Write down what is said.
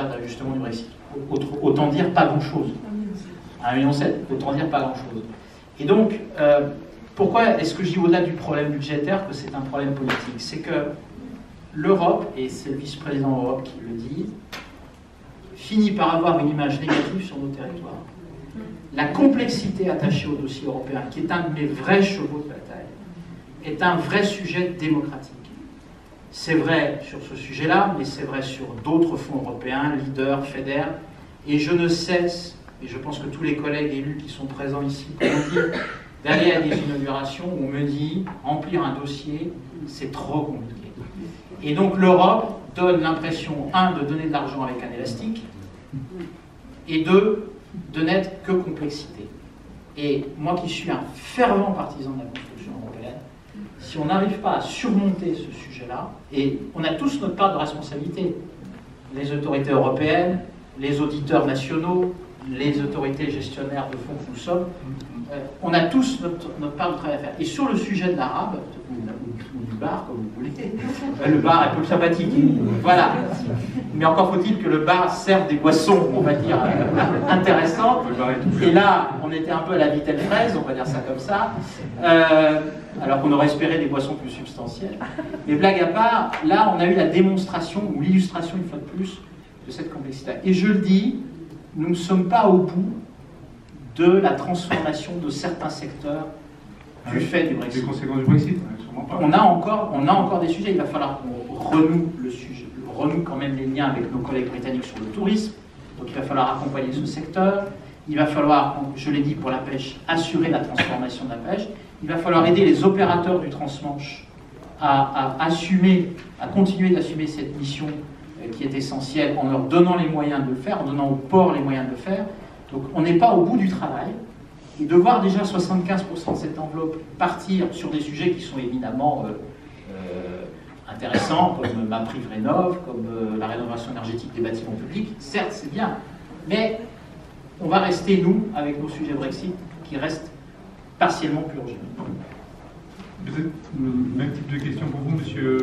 réserve d'ajustement du Brexit. Autant dire pas grand-chose. 1,7 million, autant dire pas grand-chose. Et donc, pourquoi est-ce que je dis au-delà du problème budgétaire que c'est un problème politique? C'est que l'Europe, et c'est le vice-président Europe qui le dit, finit par avoir une image négative sur nos territoires. La complexité attachée au dossier européen, qui est un de mes vrais chevaux de bataille, est un vrai sujet démocratique. C'est vrai sur ce sujet-là, mais c'est vrai sur d'autres fonds européens, Leader, FEDER, et je ne cesse, et je pense que tous les collègues élus qui sont présents ici pourront dire, d'aller à des inaugurations où on me dit, remplir un dossier, c'est trop compliqué. Et donc l'Europe donne l'impression, un, de donner de l'argent avec un élastique, et deux, de n'être que complexité. Et moi qui suis un fervent partisan de la construction européenne, si on n'arrive pas à surmonter ce sujet-là, et on a tous notre part de responsabilité, les autorités européennes, les auditeurs nationaux, les autorités gestionnaires de fonds que nous sommes, on a tous notre part de travail à faire. Et sur le sujet de l'arabe, ou du bar, comme vous voulez, le bar est peu sympathique, voilà. Mais encore faut-il que le bar serve des boissons, on va dire, intéressantes. Et là, on était un peu à la vitelle fraise, on va dire ça comme ça, alors qu'on aurait espéré des boissons plus substantielles. Mais blague à part, là, on a eu la démonstration, ou l'illustration, une fois de plus, de cette complexité. Et je le dis, nous ne sommes pas au bout de la transformation de certains secteurs du fait du Brexit. Les conséquences du Brexit, sûrement pas. On a encore des sujets. Il va falloir qu'on renoue quand même les liens avec nos collègues britanniques sur le tourisme. Donc il va falloir accompagner ce secteur. Il va falloir, je l'ai dit pour la pêche, assurer la transformation de la pêche. Il va falloir aider les opérateurs du transmanche à continuer d'assumer cette mission qui est essentielle en leur donnant les moyens de le faire, en donnant aux ports les moyens de le faire. Donc on n'est pas au bout du travail. Et de voir déjà 75% de cette enveloppe partir sur des sujets qui sont évidemment intéressants, comme MaPrimeRénov', comme la rénovation énergétique des bâtiments publics, certes c'est bien, mais on va rester, nous, avec nos sujets Brexit, qui restent partiellement plus urgents. Peut-être le même type de question pour vous, monsieur.